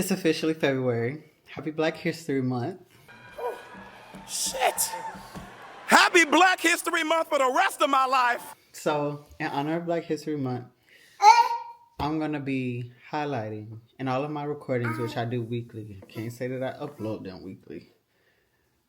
It's officially February. Happy Black History Month. Shit. Happy Black History Month for the rest of my life. So, in honor of Black History Month, I'm going to be highlighting in all of my recordings, which I do weekly. Can't say that I upload them weekly.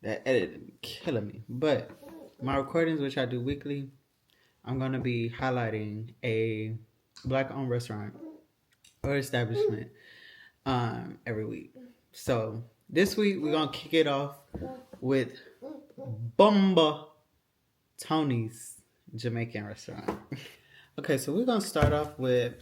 That editing be killing me. But my recordings, which I do weekly, I'm going to be highlighting a Black-owned restaurant or establishment every week. So, this week, we're going to kick it off with Bumba Tony's Jamaican restaurant. Okay, so we're gonna start off with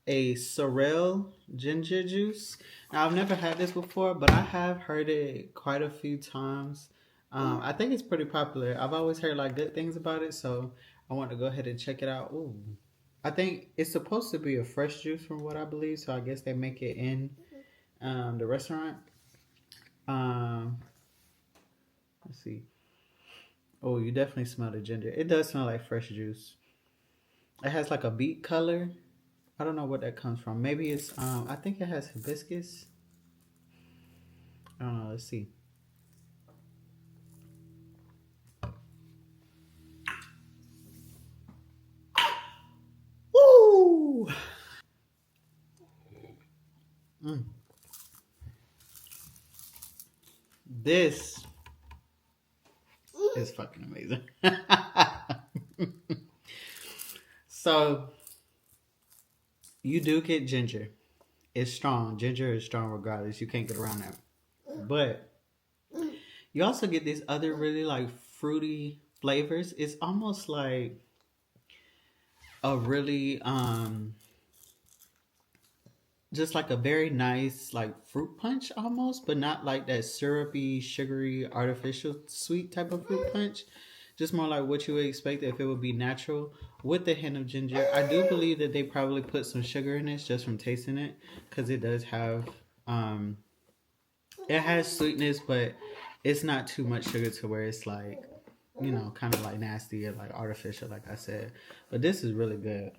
a sorrel ginger juice. Now I've never had this before, but I have heard it quite a few times. I think it's pretty popular. I've always heard like good things about it, so I want to go ahead and check it out. Ooh, I think it's supposed to be a fresh juice from what I believe, so I guess they make it in the restaurant. Let's see. Oh, you definitely smell the ginger. It does smell like fresh juice. It has like a beet color. I don't know what that comes from. Maybe it's, I think it has hibiscus. I don't know. Let's see. Woo! This is fucking amazing. So, you do get ginger. It's strong. Ginger is strong regardless. You can't get around that. But you also get these other really like fruity flavors. It's almost like a really just like a very nice like fruit punch almost, but not like that syrupy, sugary, artificial sweet type of fruit punch. Just more like what you would expect if it would be natural with the hint of ginger. I do believe that they probably put some sugar in this just from tasting it, because it does have it has sweetness, but it's not too much sugar to where it's like, you know, kind of like nasty or like artificial, like I said. But this is really good.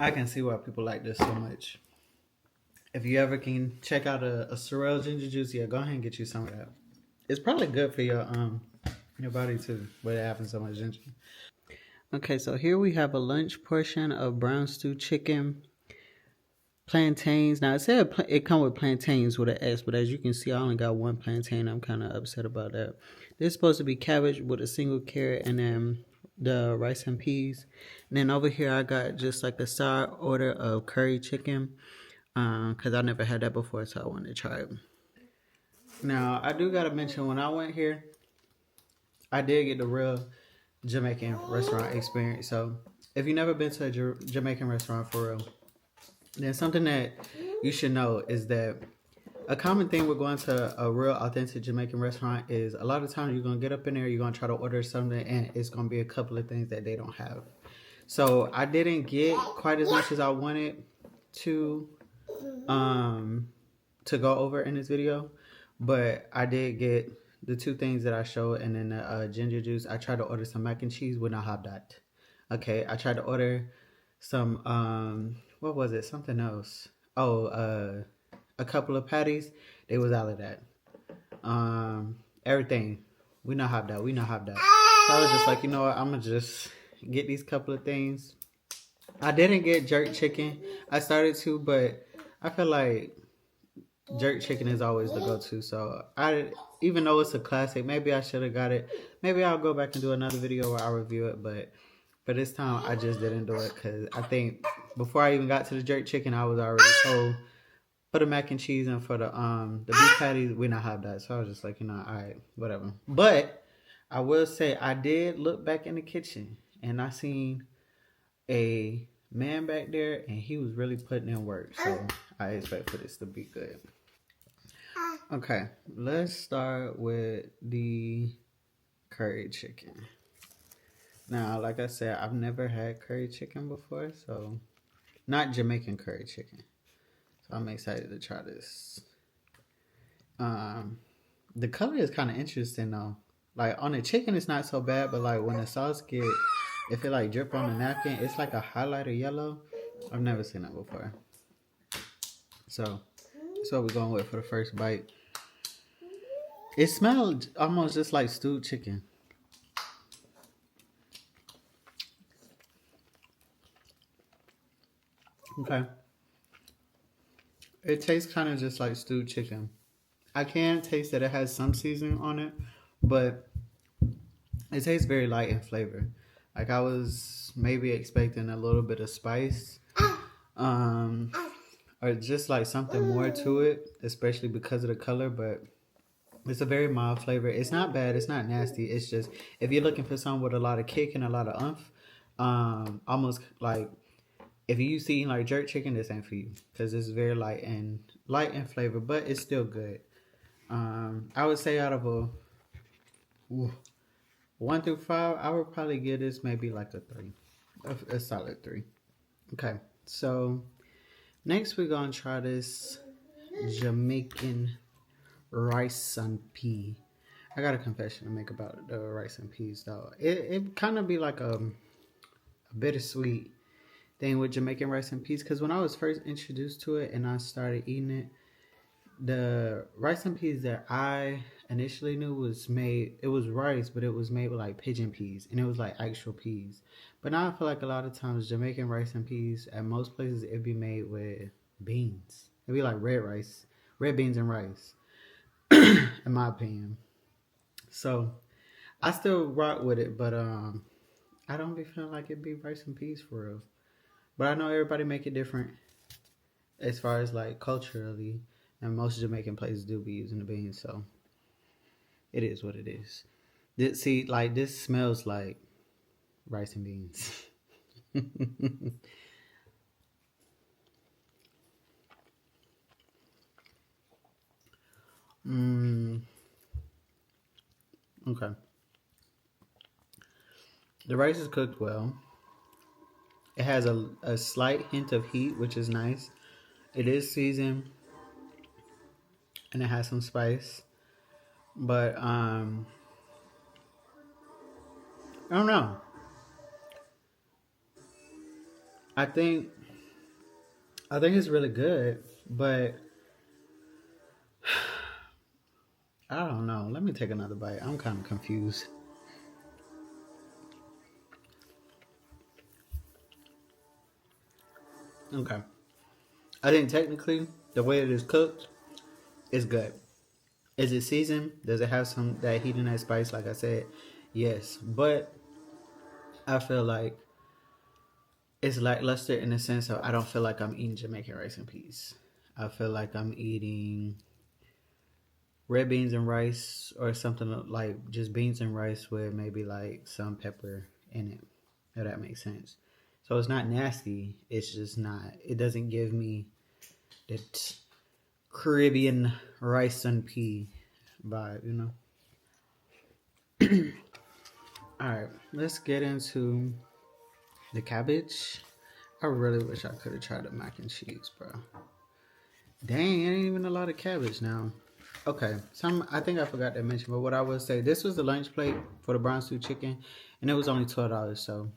I can see why people like this so much. If you ever can check out a sorrel ginger juice, yeah, go ahead and get you some of that. It's probably good for your body too, where it having so much ginger. Okay, so here we have a lunch portion of brown stew chicken, plantains. Now it said it come with plantains with an S, but as you can see, I only got one plantain. I'm kind of upset about that. This is supposed to be cabbage with a single carrot, and then the rice and peas. And then over here, I got just like a side order of curry chicken, because I never had that before, so I wanted to try it. Now, I do got to mention, when I went here, I did get the real Jamaican restaurant experience. So, if you've never been to a Jamaican restaurant for real, then something that you should know is that a common thing with going to a real authentic Jamaican restaurant is a lot of times you're going to get up in there, you're going to try to order something, and it's going to be a couple of things that they don't have. So, I didn't get quite as much as I wanted to go over in this video. But I did get the two things that I showed, and then the ginger juice. I tried to order some mac and cheese. Would not have that. Okay, I tried to order some, what was it? Something else. Oh, a couple of patties. They was out of that. Everything. We not have that. We not have that. So I was just like, you know what? I'm going to just get these couple of things. I didn't get jerk chicken. I started to, but I feel like jerk chicken is always the go-to, so even though it's a classic, maybe I should have got it. Maybe I'll go back and do another video where I review it, but for this time I just didn't do it, because I think before I even got to the jerk chicken, I was already told for the mac and cheese and for the beef patties, we not have that. So I was just like, you know, all right, whatever. But I will say, I did look back in the kitchen and I seen a man back there, and he was really putting in work, so I expect for this to be good. Okay, let's start with the curry chicken. Now, like I said, I've never had curry chicken before, so not Jamaican curry chicken. So I'm excited to try this. The color is kind of interesting though. Like on the chicken, it's not so bad, but like when the sauce if it like drip on the napkin, it's like a highlighter yellow. I've never seen that before. So that's what we're going with for the first bite. It smelled almost just like stewed chicken. Okay. It tastes kind of just like stewed chicken. I can taste that it has some seasoning on it, but it tastes very light in flavor. Like I was maybe expecting a little bit of spice, um, or just like something more to it, especially because of the color. But it's a very mild flavor. It's not bad. It's not nasty. It's just if you're looking for something with a lot of kick and a lot of umph, almost like if you eating like jerk chicken, this ain't for you because it's very light in flavor, but it's still good. I would say out of a 1 through 5, I would probably give this maybe like a 3, a solid 3. Okay, so next we're gonna try this Jamaican rice and pea. I got a confession to make about the rice and peas though. It kind of be like a bittersweet thing with Jamaican rice and peas because when I was first introduced to it and I started eating it, the rice and peas that I initially knew was made, it was rice, but it was made with like pigeon peas and it was like actual peas. But now I feel like a lot of times Jamaican rice and peas at most places it'd be made with beans. It'd be like red beans and rice, in my opinion. So I still rock with it, but I don't be feeling like it'd be rice and peas for real. But I know everybody make it different as far as like culturally, and most Jamaican places do be using the beans, so it is what it is. See, like this smells like rice and beans. mm, okay. The rice is cooked well. It has a slight hint of heat, which is nice. It is seasoned and it has some spice. But I don't know. I think I think it's really good, but I don't know. Let me take another bite. I'm kind of confused. Okay. I think technically the way it is cooked is good. Is it seasoned? Does it have some that heat and that spice? Like I said, yes. But I feel like it's lackluster in the sense of I don't feel like I'm eating Jamaican rice and peas. I feel like I'm eating red beans and rice or something like just beans and rice with maybe like some pepper in it. If that makes sense. So it's not nasty. It's just not. It doesn't give me that Caribbean rice and pea vibe, you know. All right, let's get into the cabbage. I really wish I could have tried the mac and cheese, bro. Dang, it ain't even a lot of cabbage now. Okay, I think I forgot to mention, but what I would say, this was the lunch plate for the brown stew chicken, and it was only $12. So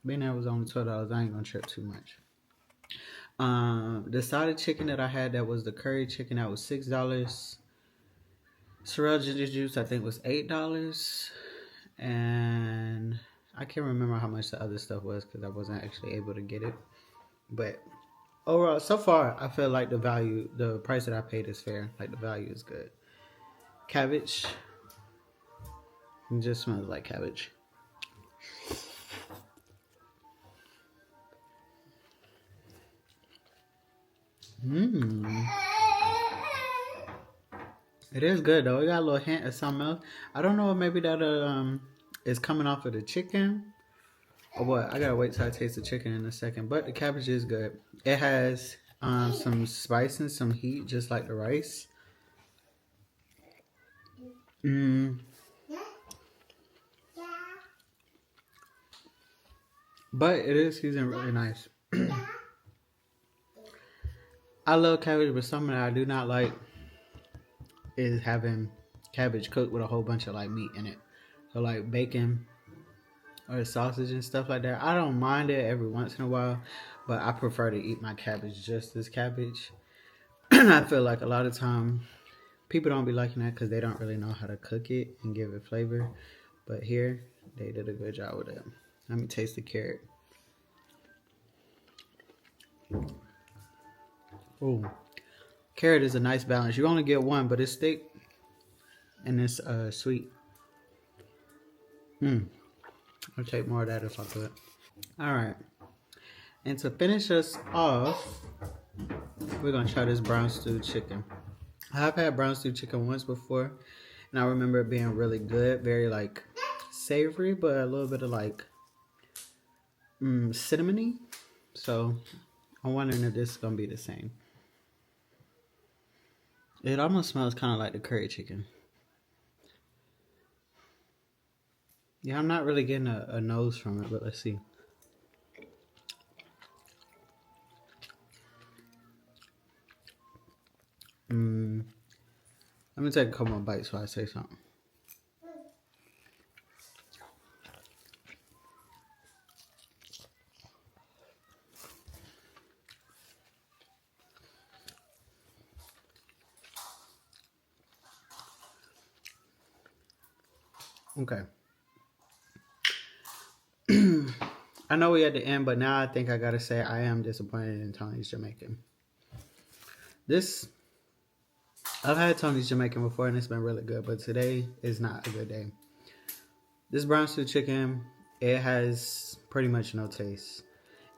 being that it was only $12, I ain't gonna trip too much. The side of chicken that I had, that was the curry chicken, that was $6. Sorrel ginger juice, I think, was $8, and I can't remember how much the other stuff was because I wasn't actually able to get it. But overall, so far, I feel like the price that I paid is fair. Like the value is good. Cabbage, it just smells like cabbage. Mmm. It is good though. It got a little hint of something else. I don't know if maybe that is coming off of the chicken or what. I gotta wait till I taste the chicken in a second. But the cabbage is good. It has some spice and some heat, just like the rice. But it is seasoned really nice. I love cabbage, but something that I do not like is having cabbage cooked with a whole bunch of like meat in it. So like bacon or sausage and stuff like that. I don't mind it every once in a while, but I prefer to eat my cabbage just as cabbage. I feel like a lot of time people don't be liking that because they don't really know how to cook it and give it flavor. But here, they did a good job with it. Let me taste the carrot. Ooh, carrot is a nice balance. You only get one, but it's thick and it's sweet. I'll take more of that if I could. All right, and to finish us off, we're gonna try this brown stewed chicken. I've had brown stewed chicken once before, and I remember it being really good, very like savory, but a little bit of like cinnamony. So I'm wondering if this is gonna be the same. It almost smells kind of like the curry chicken. Yeah, I'm not really getting a nose from it, but let's see. Let me take a couple more bites while I say something. Okay. I know we at the end, but now I think I gotta say I am disappointed in Tony's Jamaican. I've had Tony's Jamaican before and it's been really good, but today is not a good day. This brown stew chicken, it has pretty much no taste.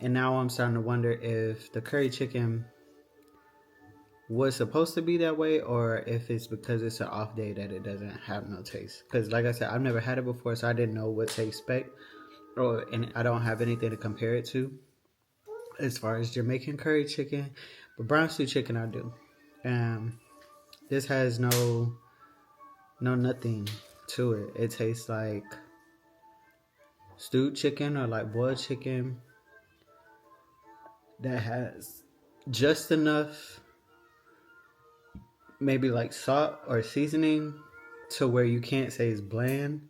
And now I'm starting to wonder if the curry chicken was supposed to be that way or if it's because it's an off day that it doesn't have no taste. Because like I said, I've never had it before, so I didn't know what to expect. And I don't have anything to compare it to as far as Jamaican curry chicken. But brown stew chicken I do. This has no nothing to it. It tastes like stewed chicken or like boiled chicken that has just enough maybe like salt or seasoning to where you can't say it's bland,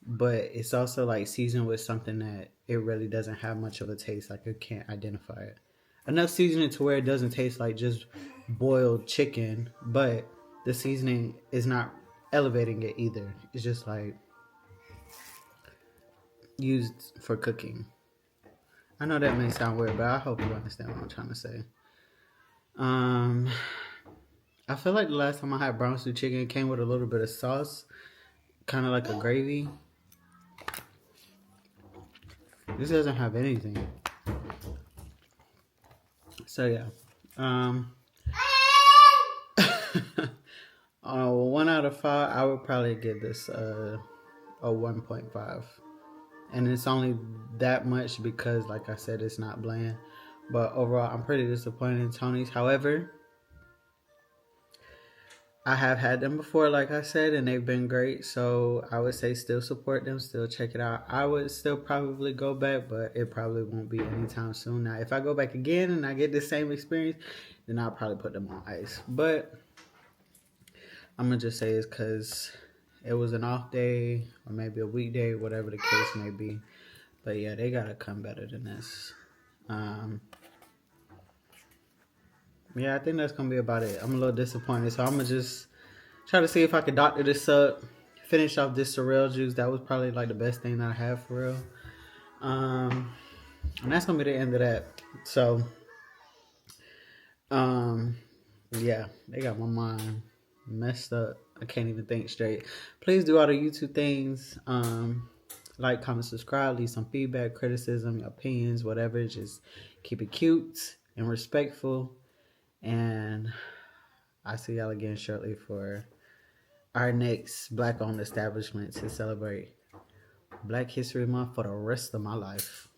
but it's also like seasoned with something that it really doesn't have much of a taste. Like you can't identify it. Enough seasoning to where it doesn't taste like just boiled chicken, but the seasoning is not elevating it either. It's just like used for cooking. I know that may sound weird, but I hope you understand what I'm trying to say. I feel like the last time I had brown stew chicken, it came with a little bit of sauce, kind of like a gravy. This doesn't have anything. So yeah, 1 out of 5, I would probably give this a 1.5, and it's only that much because, like I said, it's not bland. But overall, I'm pretty disappointed in Tony's. However, I have had them before, like I said, and they've been great. So I would say still support them, still check it out. I would still probably go back, but it probably won't be anytime soon. Now, if I go back again and I get the same experience, then I'll probably put them on ice. But I'm going to just say it's because it was an off day or maybe a weekday, whatever the case may be. But yeah, they got to come better than this. Yeah, I think that's going to be about it. I'm a little disappointed. So I'm going to just try to see if I can doctor this up. Finish off this sorrel juice. That was probably like the best thing that I had for real. And that's going to be the end of that. So, yeah, they got my mind messed up. I can't even think straight. Please do all the YouTube things. Like, comment, subscribe, leave some feedback, criticism, opinions, whatever. Just keep it cute and respectful. And I'll see y'all again shortly for our next Black-owned establishment to celebrate Black History Month for the rest of my life.